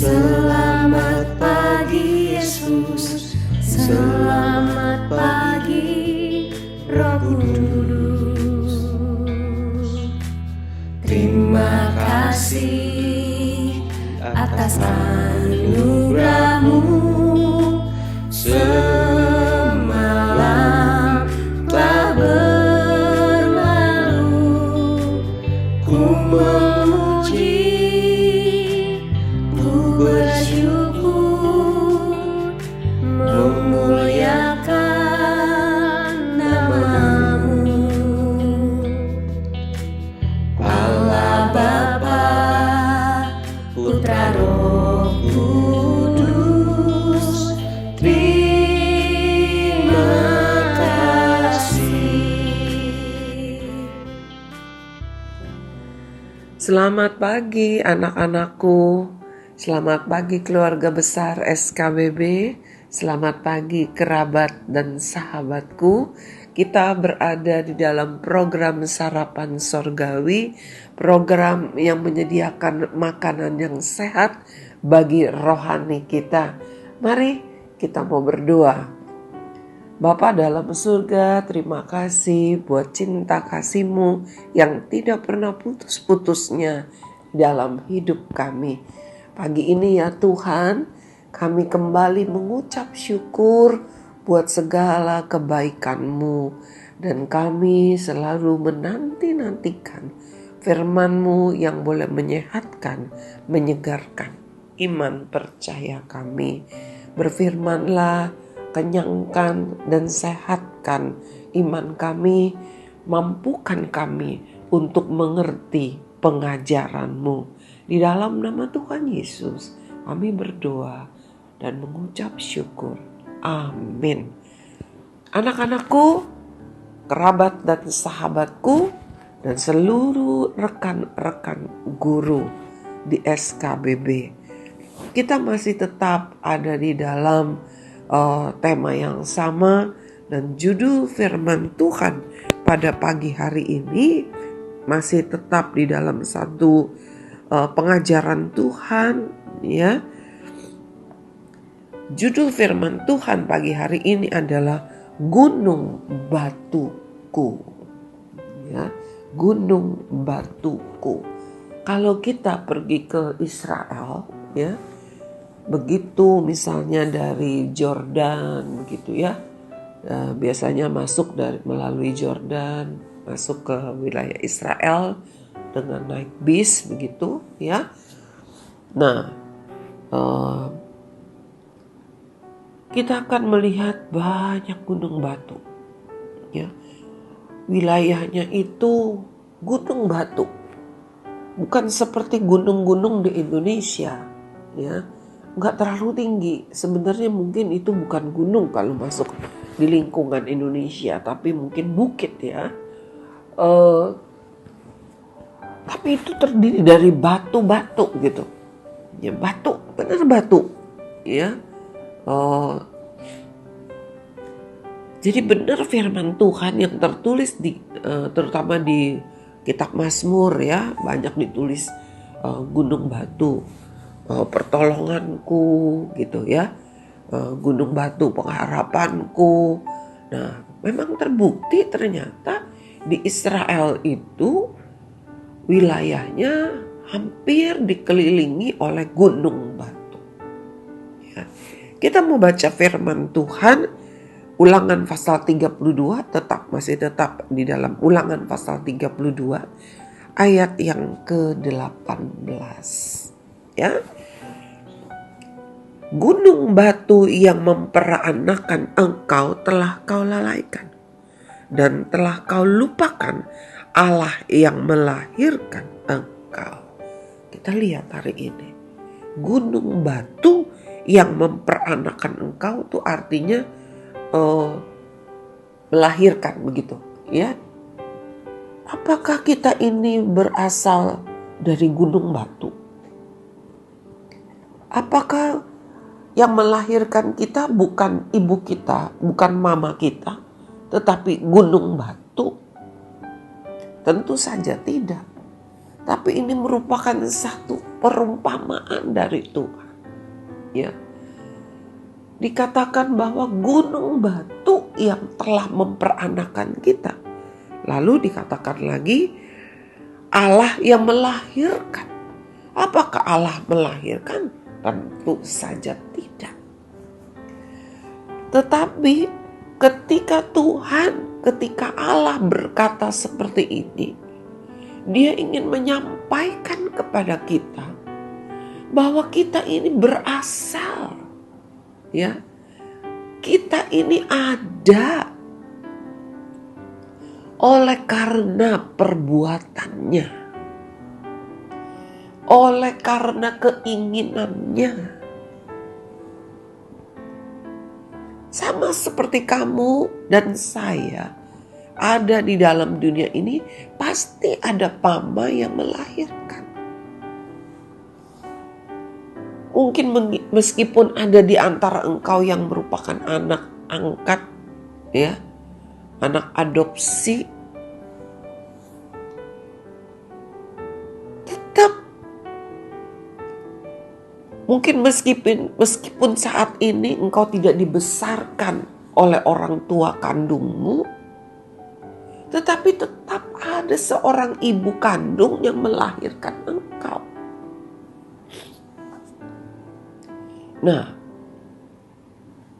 Selamat pagi Yesus, selamat pagi Roh Kudus. Terima kasih atas anugerah-Mu. Semalam telah berlalu, ku memuji, ku bersyukur, memuliakan nama-Mu. Allah Bapa, Putra, Roh Kudus, terima kasih. Selamat pagi anak-anakku, selamat pagi keluarga besar SKBB, selamat pagi kerabat dan sahabatku. Kita berada di dalam program Sarapan Sorgawi, program yang menyediakan makanan yang sehat bagi rohani kita. Mari kita mau berdoa. Bapa dalam surga, terima kasih buat cinta kasih-Mu yang tidak pernah putus-putusnya dalam hidup kami. Pagi ini ya Tuhan, kami kembali mengucap syukur buat segala kebaikan-Mu. Dan kami selalu menanti-nantikan firman-Mu yang boleh menyehatkan, menyegarkan iman percaya kami. Berfirmanlah, kenyangkan dan sehatkan iman kami, mampukan kami untuk mengerti pengajaran-Mu. Di dalam nama Tuhan Yesus kami berdoa dan mengucap syukur. Amin. Anak-anakku, kerabat dan sahabatku, dan seluruh rekan-rekan guru di SKBB, kita masih tetap ada di dalam tema yang sama, dan judul firman Tuhan pada pagi hari ini masih tetap di dalam satu pengajaran Tuhan, ya. Judul firman Tuhan pagi hari ini adalah Gunung Batuku, ya, Gunung Batuku. Kalau kita pergi ke Israel, ya, begitu misalnya dari Jordan begitu ya, biasanya masuk melalui Jordan masuk ke wilayah Israel dengan naik bis begitu ya. Nah, kita akan melihat banyak gunung batu ya. Wilayahnya itu gunung batu, bukan seperti gunung-gunung di Indonesia ya. Nggak terlalu tinggi. Sebenarnya mungkin itu bukan gunung kalau masuk di lingkungan Indonesia, tapi mungkin bukit ya. Tapi itu terdiri dari batu-batu gitu. Ya batu, benar batu. Ya. Jadi benar firman Tuhan yang tertulis terutama di kitab Mazmur ya, banyak ditulis gunung batu. Pertolonganku gitu ya, gunung batu pengharapanku. Nah, memang terbukti ternyata di Israel itu wilayahnya hampir dikelilingi oleh gunung batu ya. Kita mau baca firman Tuhan Ulangan pasal 32, masih tetap di dalam Ulangan pasal 32 ayat yang ke-18 ya. Gunung batu yang memperanakan engkau telah kau lalaikan, dan telah kau lupakan Allah yang melahirkan engkau. Kita lihat hari ini, gunung batu yang memperanakan engkau itu artinya melahirkan begitu ya. Apakah kita ini berasal dari gunung batu? Apakah yang melahirkan kita bukan ibu kita, bukan mama kita, tetapi gunung batu? Tentu saja tidak. Tapi ini merupakan satu perumpamaan dari Tuhan. ya. Dikatakan bahwa gunung batu yang telah memperanakan kita. Lalu dikatakan lagi Allah yang melahirkan. Apakah Allah melahirkan? Tentu saja tidak. Tetapi ketika Allah berkata seperti ini, Dia ingin menyampaikan kepada kita bahwa kita ini berasal, ya, kita ini ada oleh karena perbuatannya, oleh karena keinginannya. Sama seperti kamu dan saya ada di dalam dunia ini, pasti ada mama yang melahirkan. Mungkin meskipun ada di antara engkau yang merupakan anak angkat, ya, anak adopsi, tetap mungkin meskipun saat ini engkau tidak dibesarkan oleh orang tua kandungmu, tetapi tetap ada seorang ibu kandung yang melahirkan engkau. Nah,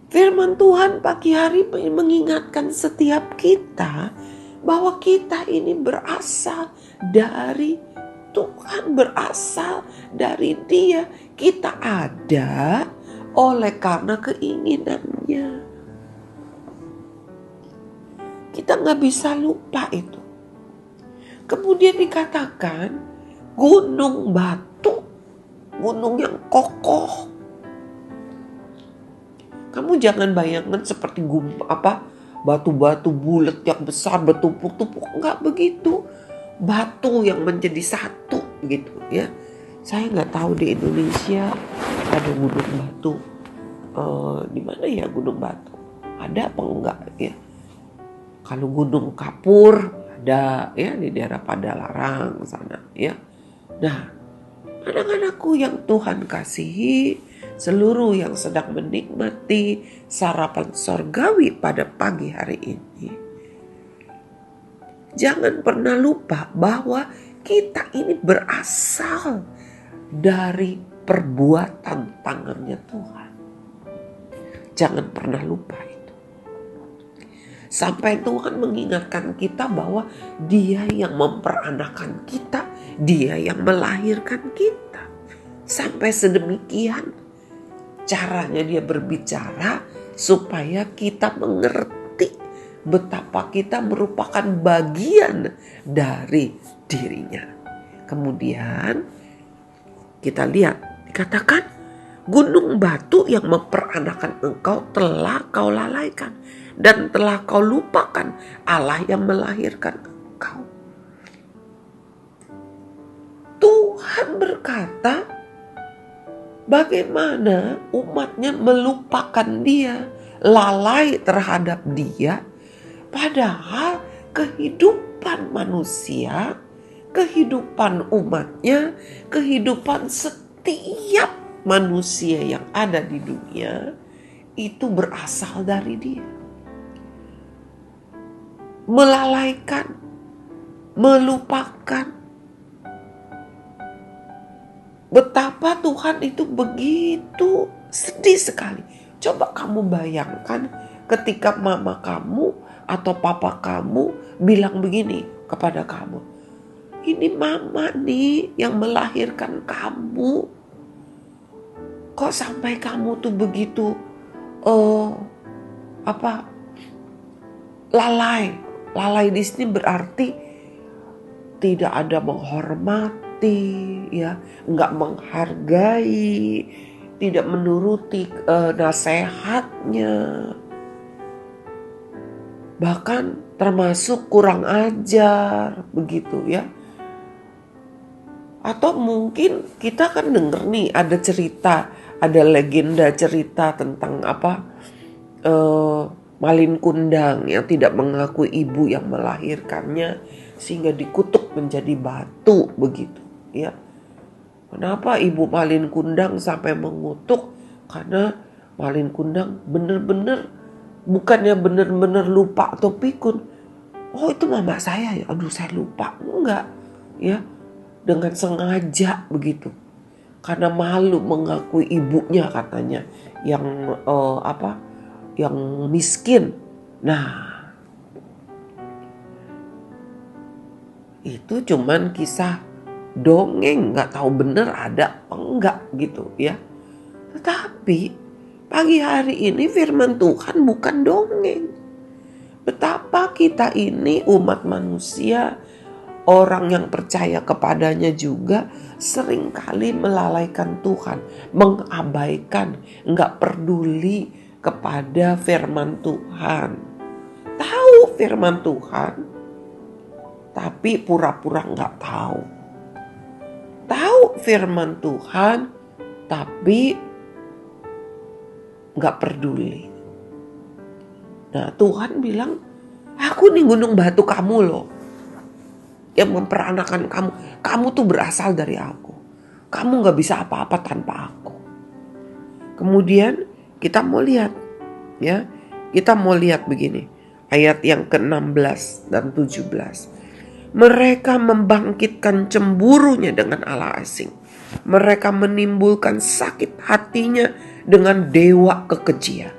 firman Tuhan pagi hari mengingatkan setiap kita bahwa kita ini berasal dari Tuhan, berasal dari Dia. Kita ada oleh karena keinginannya. Kita gak bisa lupa itu. Kemudian dikatakan gunung batu, gunung yang kokoh. Kamu jangan bayangkan seperti batu-batu bulat yang besar bertumpuk-tumpuk, enggak begitu. Batu yang menjadi satu begitu, ya. Saya nggak tahu di Indonesia ada gunung batu. Di mana ya gunung batu? Ada apa enggak ya? Kalau gunung kapur ada ya di daerah Padalarang sana ya. Nah, anak-anakku yang Tuhan kasihi, seluruh yang sedang menikmati sarapan sorgawi pada pagi hari ini, jangan pernah lupa bahwa kita ini berasal dari perbuatan tangannya Tuhan. Jangan pernah lupa itu. Sampai Tuhan mengingatkan kita bahwa Dia yang memperanakan kita, Dia yang melahirkan kita. Sampai sedemikian caranya Dia berbicara supaya kita mengerti betapa kita merupakan bagian dari dirinya. Kemudian kita lihat, dikatakan gunung batu yang memperanakan engkau telah kau lalaikan dan telah kau lupakan Allah yang melahirkan engkau. Tuhan berkata, bagaimana umatnya melupakan Dia, lalai terhadap Dia, padahal kehidupan manusia, kehidupan umatnya, kehidupan setiap manusia yang ada di dunia itu berasal dari Dia. Melalaikan, melupakan. Betapa Tuhan itu begitu sedih sekali. Coba kamu bayangkan ketika mama kamu atau papa kamu bilang begini kepada kamu, ini mama nih yang melahirkan kamu. Kok sampai kamu tuh begitu lalai. Lalai di sini berarti tidak ada menghormati, ya, nggak menghargai, tidak menuruti nasihatnya, bahkan termasuk kurang ajar, begitu ya. Atau mungkin kita kan denger nih ada cerita, ada legenda cerita tentang Malin Kundang yang tidak mengakui ibu yang melahirkannya sehingga dikutuk menjadi batu begitu ya. Kenapa ibu Malin Kundang sampai mengutuk? Karena Malin Kundang bener-bener, bukannya bener-bener lupa atau pikun. Oh itu mama saya ya, aduh saya lupa. Enggak ya, dengan sengaja begitu. Karena malu mengakui ibunya katanya yang yang miskin. Nah, itu cuman kisah dongeng, nggak tahu bener ada apa enggak gitu ya. Tetapi pagi hari ini firman Tuhan bukan dongeng. Betapa kita ini umat manusia, orang yang percaya kepadanya juga seringkali melalaikan Tuhan, mengabaikan, nggak peduli kepada firman Tuhan. Tahu firman Tuhan, tapi pura-pura nggak tahu. Tahu firman Tuhan, tapi nggak peduli. Nah Tuhan bilang, aku nih gunung batu kamu loh, yang memperanakan kamu. Kamu tuh berasal dari aku. Kamu gak bisa apa-apa tanpa aku. Kemudian kita mau lihat ya. Kita mau lihat begini. Ayat yang ke-16 dan 17. Mereka membangkitkan cemburunya dengan Allah asing. Mereka menimbulkan sakit hatinya dengan dewa kekejian.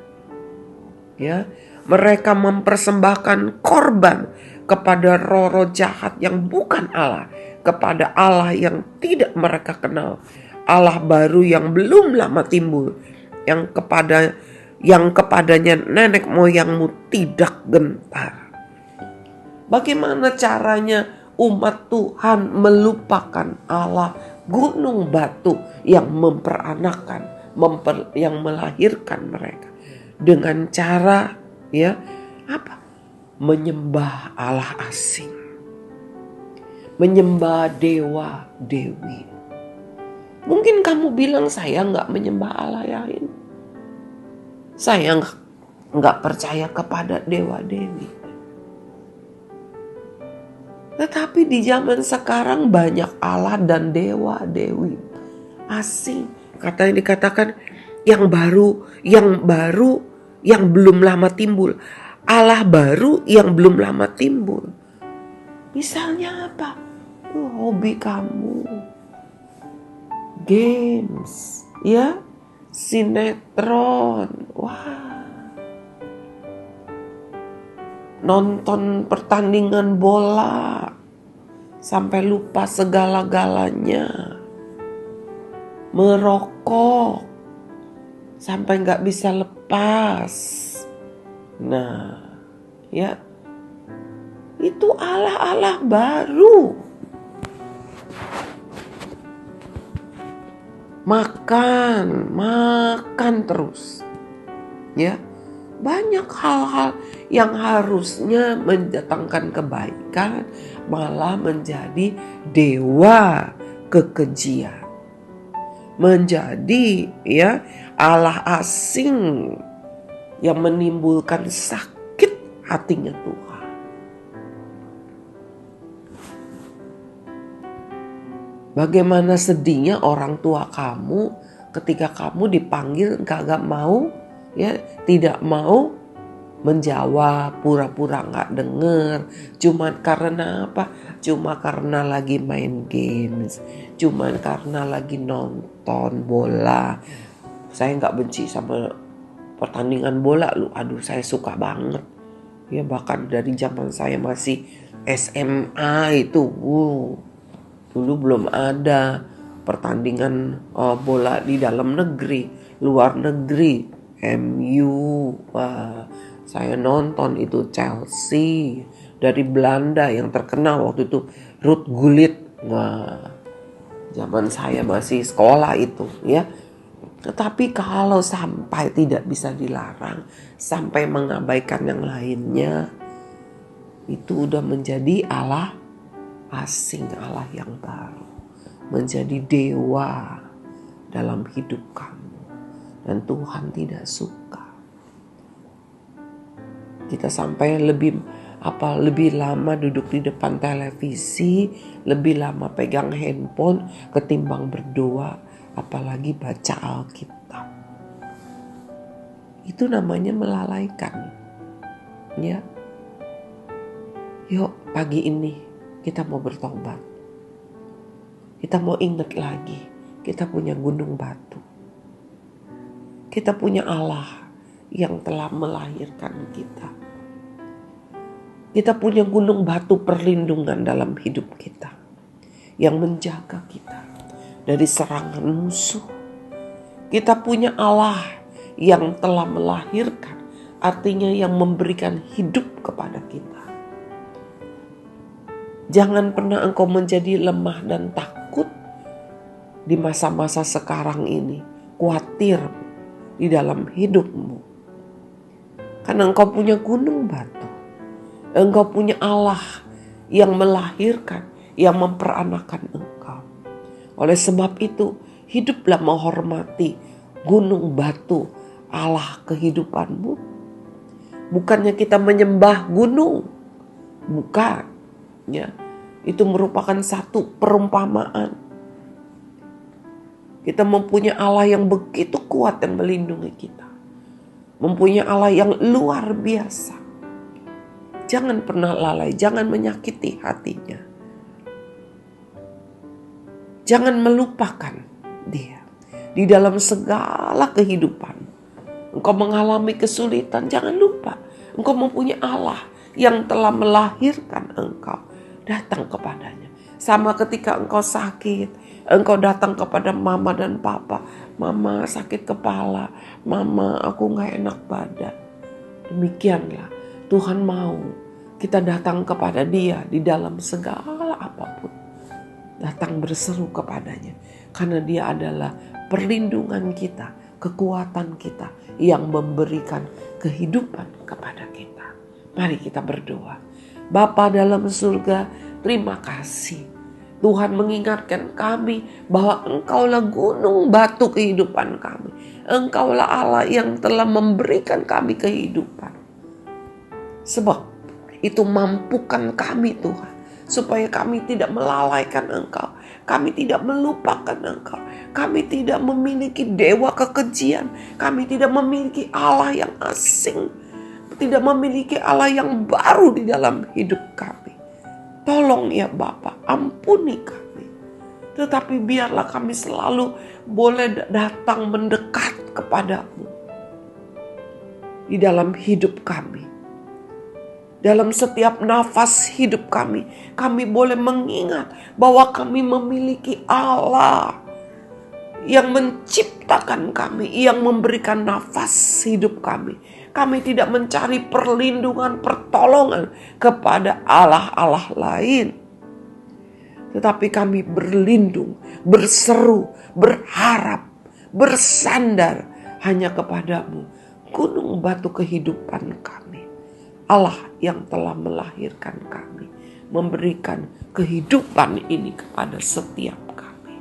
Ya, mereka mempersembahkan korban kepada roh-roh jahat yang bukan Allah, kepada Allah yang tidak mereka kenal, Allah baru yang belum lama timbul, yang kepadanya nenek moyangmu tidak gentar. Bagaimana caranya umat Tuhan melupakan Allah, gunung batu yang memperanakan, yang melahirkan mereka? Dengan cara ya apa? Menyembah Allah asing, menyembah dewa dewi. Mungkin kamu bilang saya nggak menyembah Allah lain, saya nggak percaya kepada dewa dewi. Tetapi di zaman sekarang banyak Allah dan dewa dewi asing. Katanya dikatakan yang baru, yang belum lama timbul. Allah baru yang belum lama timbul. Misalnya apa? Hobi kamu, games, ya, sinetron, wah, nonton pertandingan bola sampai lupa segala-galanya, merokok sampai nggak bisa lepas. Nah, ya, itu Allah baru. Makan terus. Ya, banyak hal-hal yang harusnya mendatangkan kebaikan malah menjadi dewa kekejian. Menjadi ya Allah asing yang menimbulkan sakit hatinya Tuhan. Bagaimana sedihnya orang tua kamu ketika kamu dipanggil kagak mau, ya, tidak mau menjawab, pura-pura gak denger. Cuma karena apa? Cuma karena lagi main games, cuma karena lagi nonton bola. Saya gak benci sama pertandingan bola, aduh saya suka banget. Ya bahkan dari zaman saya masih SMA itu, dulu belum ada pertandingan bola di dalam negeri, luar negeri, MU. Wah, saya nonton itu Chelsea dari Belanda yang terkenal waktu itu, Ruud Gullit. Wah, zaman saya masih sekolah itu, ya. Tetapi kalau sampai tidak bisa dilarang, sampai mengabaikan yang lainnya, itu udah menjadi Allah asing, Allah yang baru, menjadi dewa dalam hidup kamu, dan Tuhan tidak suka. Kita sampai lebih lama duduk di depan televisi, lebih lama pegang handphone ketimbang berdoa, apalagi baca Alkitab. Itu namanya melalaikan. Ya. Yuk pagi ini kita mau bertobat. Kita mau ingat lagi, kita punya gunung batu. Kita punya Allah yang telah melahirkan kita. Kita punya gunung batu perlindungan dalam hidup kita, yang menjaga kita dari serangan musuh. Kita punya Allah yang telah melahirkan, artinya yang memberikan hidup kepada kita. Jangan pernah engkau menjadi lemah dan takut di masa-masa sekarang ini, khawatir di dalam hidupmu. Karena engkau punya gunung batu. Engkau punya Allah yang melahirkan, yang memperanakan engkau. Oleh sebab itu, hiduplah menghormati gunung batu Allah kehidupanmu. Bukannya kita menyembah gunung. Bukan. Ya, itu merupakan satu perumpamaan. Kita mempunyai Allah yang begitu kuat dan melindungi kita. Mempunyai Allah yang luar biasa. Jangan pernah lalai, jangan menyakiti hatinya. Jangan melupakan dia. Di dalam segala kehidupan, engkau mengalami kesulitan, jangan lupa. Engkau mempunyai Allah yang telah melahirkan engkau. Datang kepadanya. Sama ketika engkau sakit, engkau datang kepada mama dan papa. Mama sakit kepala, mama aku gak enak badan. Demikianlah Tuhan mau kita datang kepada dia di dalam segala apapun. Datang berseru kepadanya. Karena dia adalah perlindungan kita, kekuatan kita yang memberikan kehidupan kepada kita. Mari kita berdoa. Bapa dalam surga, terima kasih. Tuhan mengingatkan kami bahwa Engkaulah gunung batu kehidupan kami. Engkaulah Allah yang telah memberikan kami kehidupan. Sebab itu mampukan kami Tuhan, supaya kami tidak melalaikan Engkau. Kami tidak melupakan Engkau. Kami tidak memiliki dewa kekejian. Kami tidak memiliki Allah yang asing. Tidak memiliki Allah yang baru di dalam hidup kami. Tolong ya Bapa, ampuni kami. Tetapi biarlah kami selalu boleh datang mendekat kepadamu. Di dalam hidup kami. Dalam setiap nafas hidup kami boleh mengingat bahwa kami memiliki Allah yang menciptakan kami, yang memberikan nafas hidup kami. Kami tidak mencari perlindungan, pertolongan kepada Allah-Allah lain. Tetapi kami berlindung, berseru, berharap, bersandar hanya kepadamu, gunung batu kehidupan kami. Allah yang telah melahirkan kami, memberikan kehidupan ini kepada setiap kami.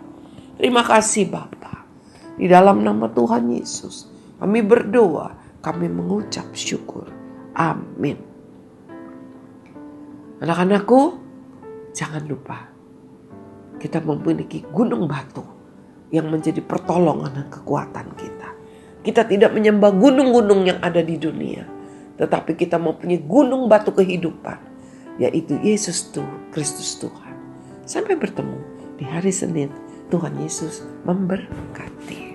Terima kasih Bapa. Di dalam nama Tuhan Yesus kami berdoa, kami mengucap syukur. Amin. Anak-anakku, jangan lupa kita memiliki gunung batu yang menjadi pertolongan dan kekuatan kita. Kita tidak menyembah gunung-gunung yang ada di dunia, tetapi kita mempunyai gunung batu kehidupan, yaitu Yesus Kristus Tuhan. Sampai bertemu di hari Senin. Tuhan Yesus memberkati.